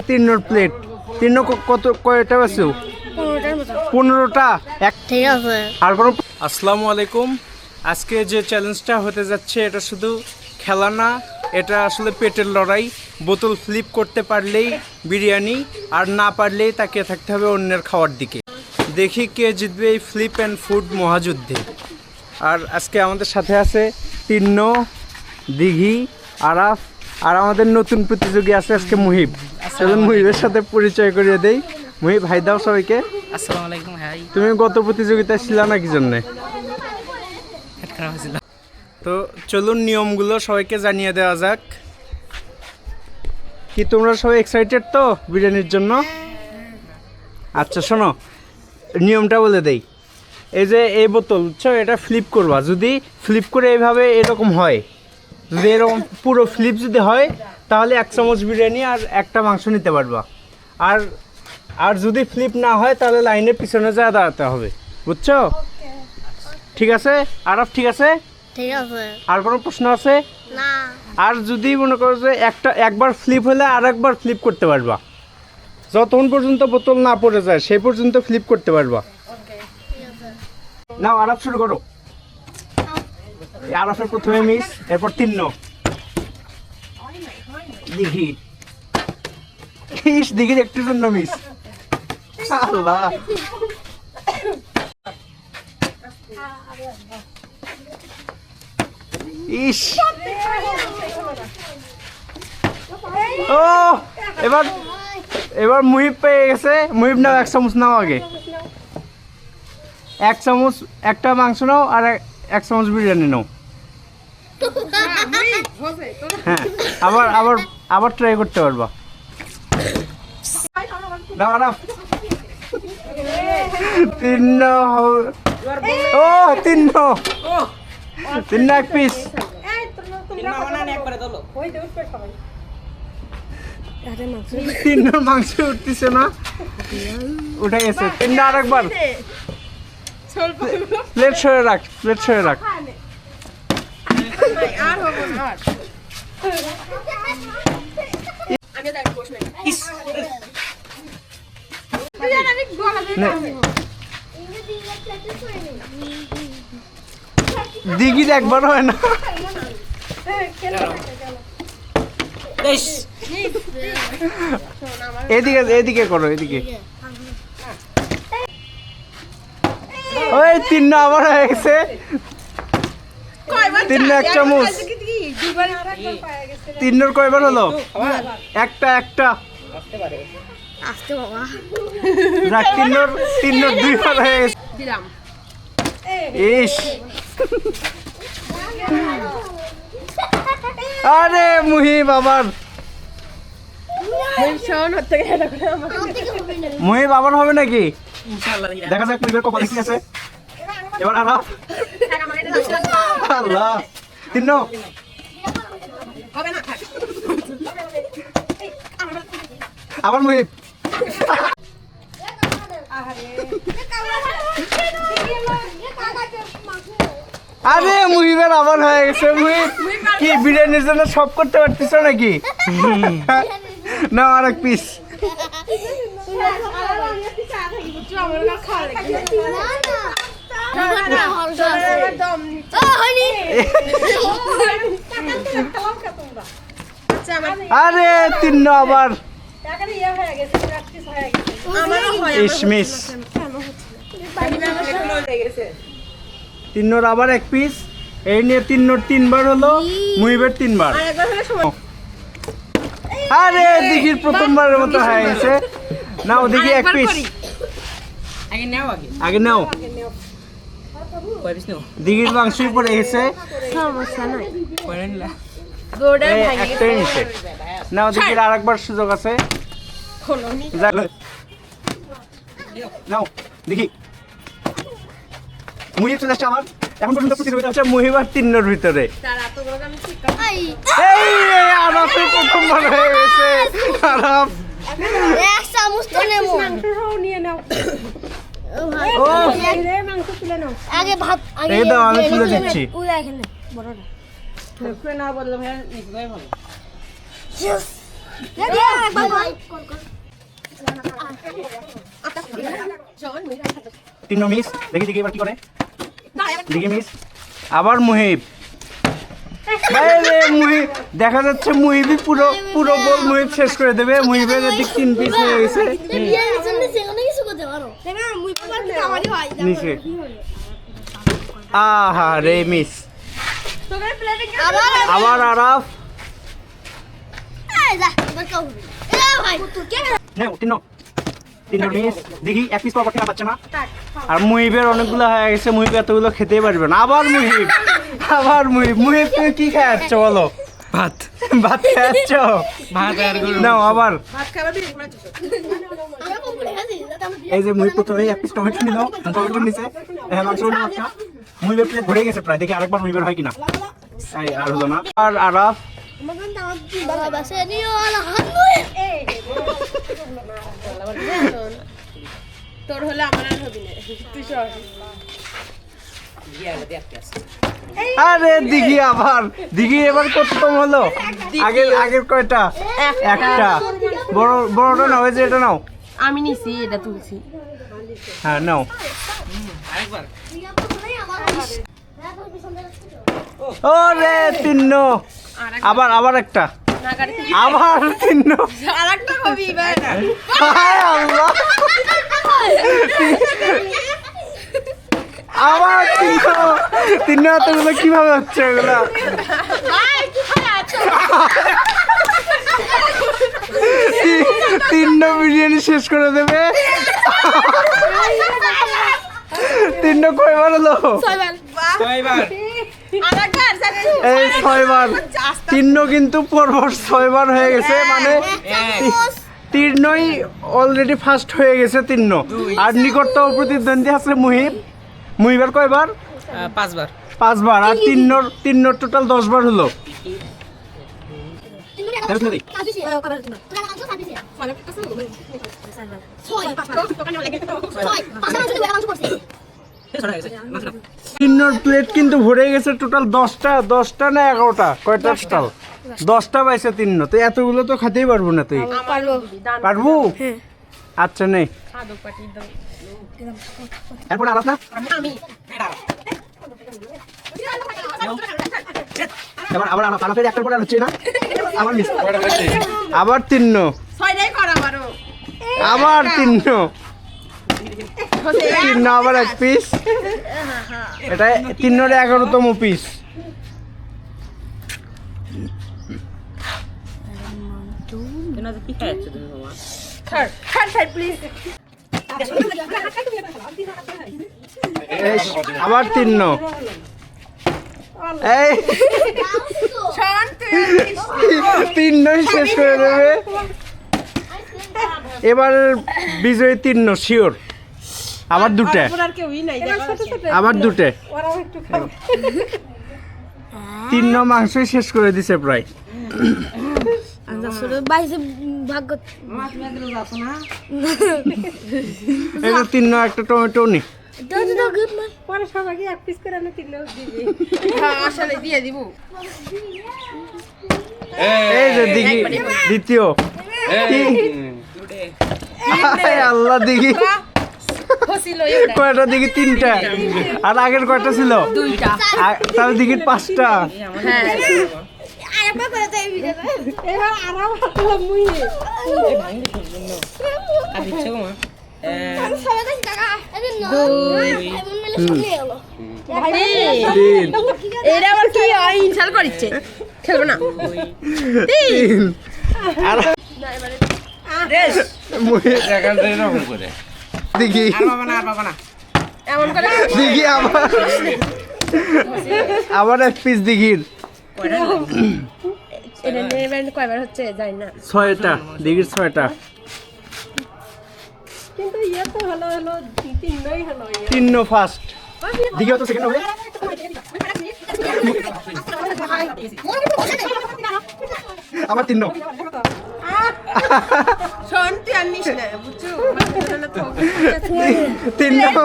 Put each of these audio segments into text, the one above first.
তিন্নর plate. তিন্ন কত কয়টা আছে? 15টা। ঠিক আছে। আর কোনো? আসসালামু আলাইকুম। আজকে যে চ্যালেঞ্জটা হতে যাচ্ছে এটা শুধু খেলা না, এটা আসলে পেটের লড়াই। বোতল ফ্লিপ করতে পারলেই বিরিয়ানি, আর না পারলেই তাকিয়ে থাকতে হবে অন্যের খাওয়ার দিকে। দেখি কে জিতবে এই ফ্লিপ অ্যান্ড ফুড মহাযুদ্ধে। আর আজকে আমাদের সাথে আছে তিন্ন, দিঘি, আরাফ, আর আমাদের নতুন প্রতিযোগী আছে আজকে মুহিব। চলুন মুহিবের সাথে পরিচয় করিয়ে দেই। মুহিব, হাই দাও সবাইকে। আসসালামু আলাইকুম। হাই। তুমি গত প্রতিযোগিতায় ছিল না কি জন্যে? তো চলুন নিয়মগুলো সবাইকে জানিয়ে দেওয়া যাক। কি তোমরা সবাই এক্সাইটেড তো বিরিয়ানির জন্য? আচ্ছা শোনো, নিয়মটা বলে দেই। এই যে এই বোতল বুঝছো, এটা ফ্লিপ করবা। যদি ফ্লিপ করে এইভাবে এরকম হয়, যদি এরকম পুরো ফ্লিপ যদি হয়, তাহলে 1 চামচ বিরিয়ানি আর একটা মাংস নিতে পারবা। আর আর যদি ফ্লিপ না হয় তাহলে লাইনের পিছনে যা দাঁড়াতে হবে, বুঝছো? ঠিক আছে আরাফ? ঠিক আছে। ঠিক আছে। আর কোনো প্রশ্ন আছে? না। আর যদি মনে করো যে একবার ফ্লিপ হলে আর একবার ফ্লিপ করতে পারবা, যতক্ষণ পর্যন্ত বোতল না পড়ে যায় সেই পর্যন্ত ফ্লিপ করতে পারবা। নাও আরাফ শুরু করো। আরাফের প্রথমে মিস, এরপর তিন্ন, দিঘি। দিঘির একটু জন্য মিস। আল্লাহ। ইস, ও এবার এবার মুহিব পেয়ে গেছে। মুহিব নাও, 1 চামচ নাও আগে। 1 চামচ, একটা মাংস নাও আর 1 চামচ বিরিয়ানি নাও। হ্যাঁ, আবার আবার আবার ট্রাই করতে পারবা। নাও আরাফ। তিন্ন, ও তিন্ন, তিন্ন 1 পিস। তিন্নর মাংস উঠতেছে না, উঠে গেছে। তিন্ন আরেকবার। প্লেট সরে রাখ, প্লেট সরে রাখ। দিঘি একবার হয় না। এদিকে এদিকে করো, এদিকে। ওই তিন্ন আবার হয়ে গেছে। তিন্ন 1 চামচ। তিন্নর কয়বার হলো? একটা। আসতে বাবা। তিন্নর 2 বার হয়ে গেছে। ইস, আরে মুহিব আবার। মুহিব আবার হবে নাকি? দেখা যাক মুহিবের কপালে কি আছে। এবার আরাফ। আল্লাহ। তিন্ন, আবার মুহিব। আরে মুহিবের আবার হয়ে গেছে। মুহিব কি বিরিয়ানির জন্য সব করতে পারতিস নাকি? না, আর 1 পিস। আরে তিন্ন আবার। ইসমিস। তিন্নর আবার 1 পিস। এই নিয়ে তিন্নর 3 বার হলো, মুহিবের 3 বার। আরে দিঘির প্রথমবারের মতো হয়ে গেছে। নাও দিঘি 1 পিস। আগে নাও। দিঘির মাংসই পড়ে গেছে। একটাই নিচে। নাও দিঘির আরেকবার সুযোগ আছে। নাও দেখি। মুহিব চলে আসছে আমার। এখন পর্যন্ত প্রতিযোগিতা হচ্ছে মুহিব আর তিন্নর ভিতরে। এই আরাফের প্রথমবার হয়ে গেছে। আরাফ 1 চামচ তো নেবো। ও আগে ভাত আগে এই দাও, আমি তুলে দিচ্ছি। ওই এখানে বড়টা। তিন মিস দেখি দেখি এবার কি করে দেখি মিস আবার মুহিব মুহিব দেখা যাচ্ছে মুহিবই পুরো পুরো বল মুহিব শেষ করে দেবে মুহিবের দিক 3 পিস হয়ে গেছে নিচে আহা রে মিস আবার আরাফ তিন মিস দেখি এক পিস পাওয়া পাচ্ছে না আর মুহিবের অনেকগুলো হয়ে গেছে মুহিব এতগুলো খেতেই পারবে না আবার মুহিব মুহিব তুমি কি খাচ্ছ বলো ভাত ভাত খাচ্ছ ভাত আর নাও আবার এই যে মুহিব প্রথমে এক পিস টমেটো নিল টমেটো নিচে মাংস একটা মুহিবের প্লেট ভরে গেছে প্রায় দেখি আরেকবার মুহিবের হয় কিনা এই আর হলো না আর আরাফ তোর হলে আমার আর হবি না তুই সর আরে দিঘি আবার দিঘি এবার কততম হলো আগের কয়টা একটা বড়টা নাও এই যে এটা নাও আমি নিছি এটা তুলছি হ্যাঁ নাও ওরে তিন্ন আবার একটা আবার তিন্ন আরেকটা হবি এবার হায় আল্লাহ আবার তিন্ন এতগুলো কিভাবে হচ্ছে এগুলা তিন্ন বিরিয়ানি শেষ করে দেবে তিন্ন কয়বার হলো এই 6 বার তিন্ন কিন্তু পরপর 6 বার হয়ে গেছে মানে তির্নই অলরেডি ফার্স্ট হয়ে গেছে তিন্ন আর নিকটতম প্রতিদ্বন্দ্বী আছে মুহিবের কয়বার 5 বার আর তিন্নর টোটাল 10 বার হলো তিন্নর প্লেট কিন্তু ভরে গেছে টোটাল 10টা না 11টা কয়টা স্টল 10টা পাইছে তিন্ন তো এতগুলো তো খেতেই পারবো না তুই পারবো আচ্ছা নেই এরপর আরাফ না আবার আরাফের একটার পরে হচ্ছে না আবার তিন্ন আবার তিন্ন আবার এক পিস এটা তিন্নর 11তম পিস আবার তিন্ন এই তিন্নই শেষ করে দেবে এবার বিজয়ী তিন্ন শিওর আবার দুটো তিন্ন মাংসই শেষ করে দিছে প্রায় এটা তিন্ন একটা টমেটো নি এই যে দিঘি দ্বিতীয় আল্লাহ দিঘি কয়টা দিঘি 3টা আর আগের কয়টা ছিল 2টা তাহলে দিঘির 5টা এরা আবার কি ইনসাল করছে খেলবো না দিঘি দিঘি আবার এক পিস দিঘির কয়বার হচ্ছে জানি না 6টা দিঘির 6টা কিন্তু ইয়ে তো হলো তিনই হলো তিন্ন ফার্স্ট দিঘি তো সেকেন্ড হবে আবার তিন্ন শান্তি আনিস না বুঝছো তিন্ন তো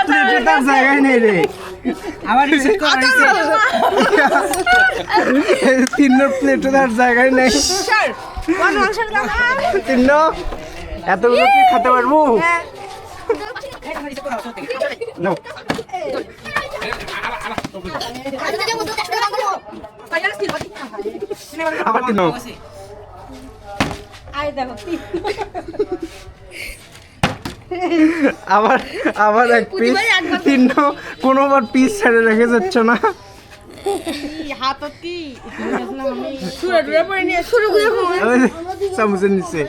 প্লেটে তার জায়গায় নেই রে আবার রিসেট করা তিন্নর প্লেটে তার জায়গায় নেই। তিন্ন এতগুলো তুই খেতে পারবো? নাও। আবার তিন্ন। আবার আবার এক পিস। তিন্ন কোনোবার পিস ছেড়ে রেখে যাচ্ছ না। চামচের নিচে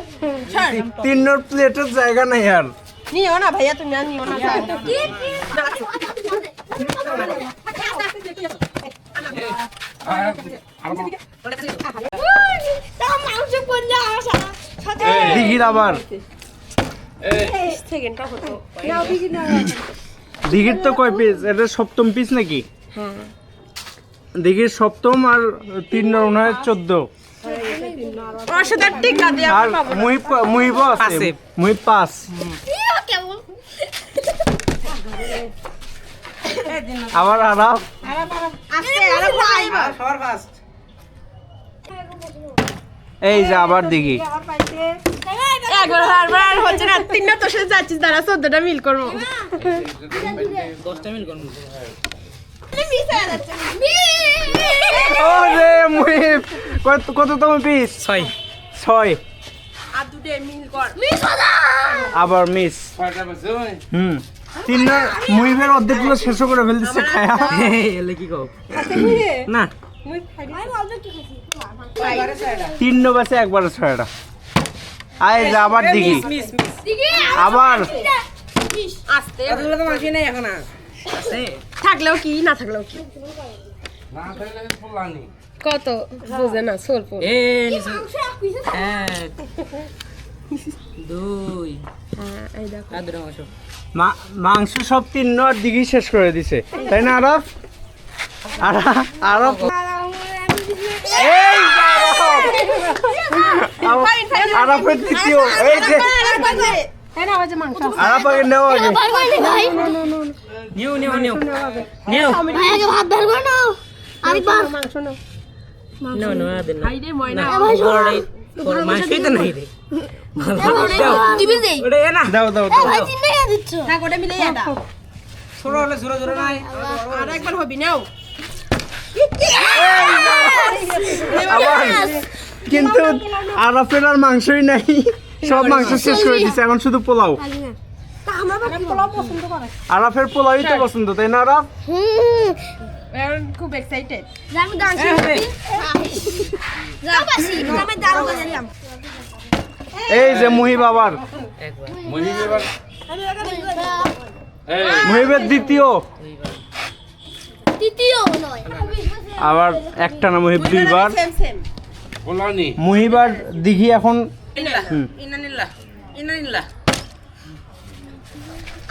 তিন্নর প্লেটের জায়গা নাই আর। নিও না ভাইয়া, তুমি আর নিও না। দিঘির আবার সেকেন্ডটা হতো। দিঘির তো কয় পিস? এটা সপ্তম পিস নাকি? দিঘির সপ্তম আর তিন্নর মনে হয় 14। ওর সাথে টিকা দিয়ে আর মুহিব আছে, মুহিব 5। আবার আরাফ এই যে আবার দিঘি। একবার আর হচ্ছে না। তিনটা তোর সাথে যাচ্ছিস, তারা 14টা মিল করবো। 10টা মিল করব। ওরে মুহিব কততম পিস? 6। আর দুটো মিল কর। আবার মিস। তিন্নর মুহিবের অর্ধেকগুলো শেষ করে ফেলতেছে খায়া। এলে কি কও? না তিন্ন বাসে একবারে 6টা। আয় যা আবার দিঘি। আবার আসতে এতগুলো তো মাসি নাই এখন আর। আছে থাকলেও কি না থাকলেও কি? না থাকলে ফুলানি। কত বুঝে না স্বল্প। এ নিছো 1 2 এই দেখো আর দুটো মাংস। মাংস সব তিন্ন আর দিঘি শেষ করে দিছে, তাই না আরব? আরব এই যে আরবের দ্বিতীয়। এই যে আরব আগে নেও আগে। নিও নিও নিও নিও নো নো আদে না না বড়াই বড় মাংসই তো নাই রে। ওরে না দাও দাও দাও। ছোট হলে ছোট ছোট নাই। আর একবার হবি নাও। আবার কিন্তু আরবের আর মাংসই নাই, সব মাংস শেষ করে দিছে, এখন শুধু পোলাও। আরবের পোলাওই তো পছন্দ, তাই না আরব? এখন খুব এক্সাইটেড। এই যে মুহিব আবার একবার মুহিবের দ্বিতীয়। আবার একটা না মুহিব 2 বার। Same same. মুহিব আর দিঘি এখন হুম। ইনানিল্লাহ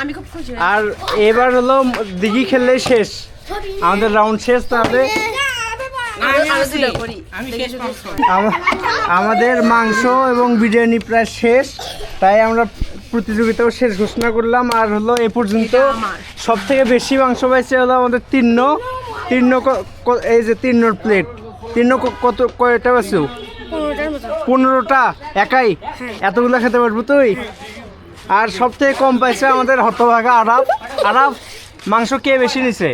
আমি খুব খুশি। আর এবার হলো দিঘি খেললে শেষ, আমাদের রাউন্ড শেষ। তাহলে আমি শেষ করছি। আমাদের মাংস এবং বিরিয়ানি প্রায় শেষ, তাই আমরা প্রতিযোগিতাও শেষ ঘোষণা করলাম। আর হলো এ পর্যন্ত সব থেকে বেশি মাংস পাইছে হলো আমাদের তিন্ন। এই যে তিন্নর প্লেট। তিন্ন কত কয়টা পাইছো? 15টা একাই? এতগুলো খেতে পারবো তুই? আর সব থেকে কম পাইছে আমাদের হতভাগা আরাফ। মাংস কে বেশি নিছে?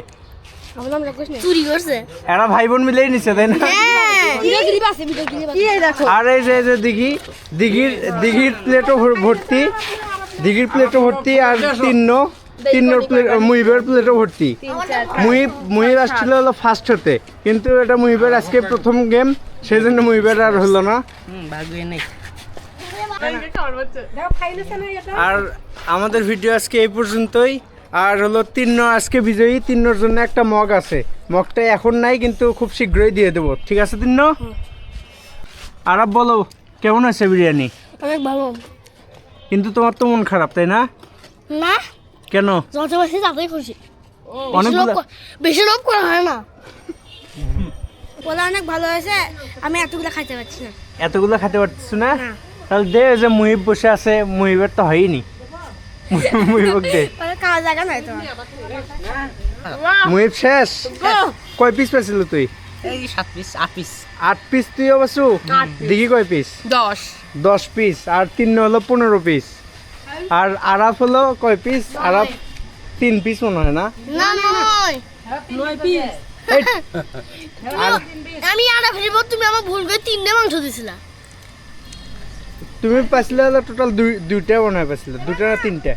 চুরি করছে। এরা ভাই বোন মিলেই নিছে, তাই না? আর এই যে দিঘির প্লেটও ভর্তি, আর তিন্নর প্লেট, মুহিবের প্লেটও ভর্তি। মুহিব আসছিল হলো ফার্স্ট হতে, কিন্তু এটা মুহিবের আজকে প্রথম গেম, সেই জন্য মুহিবের আর হলো না। ভাগ্যে নেই। আর আমাদের ভিডিও আজকে এই পর্যন্তই। আর হলো তিন্ন আজকে বিজয়ী। তিন্নর জন্য একটা মগ আছে, মগটা এখন নাই, কিন্তু খুব শীঘ্রই দিয়ে দেবো। ঠিক আছে তিন্ন? আরব বলো কেমন আছে বিরিয়ানি? অনেক ভালো। কিন্তু তোমার তো মন খারাপ, তাই না? না, কেন? যত বেশি তাতেই খুশি। অনেকগুলো বেশি লোভ করা হয় না। বলে অনেক ভালো হয়েছে, আমি এতগুলো খাইতে পারছি না। এতগুলো খেতে পারছিস না? না। তাহলে দে, যে মুহিব বসে আছে, মুহিবের তো হয়নি। মুহিবক দে। খাওয়া জায়গা নাই তোমার। মুহিব শেষ কয় পিস পাইছিল তুই এই 7 পিস 8 পিস 8 পিস তুই অবশ্য দেখি কয় পিস 10 পিস আর 3 হলো 15 পিস আর আরাফ হলো কয় পিস আরাফ 3 পিস মনে হয় না না নয় 9 পিস এই, আর আমি আড়া ফেলবো তুমি আমার ভুল করে 3টে মাংস দিছিলা তুমি পাইছিলে হলো টোটাল দুইটা মনে হয় পাইছিলে দুটা না তিনটা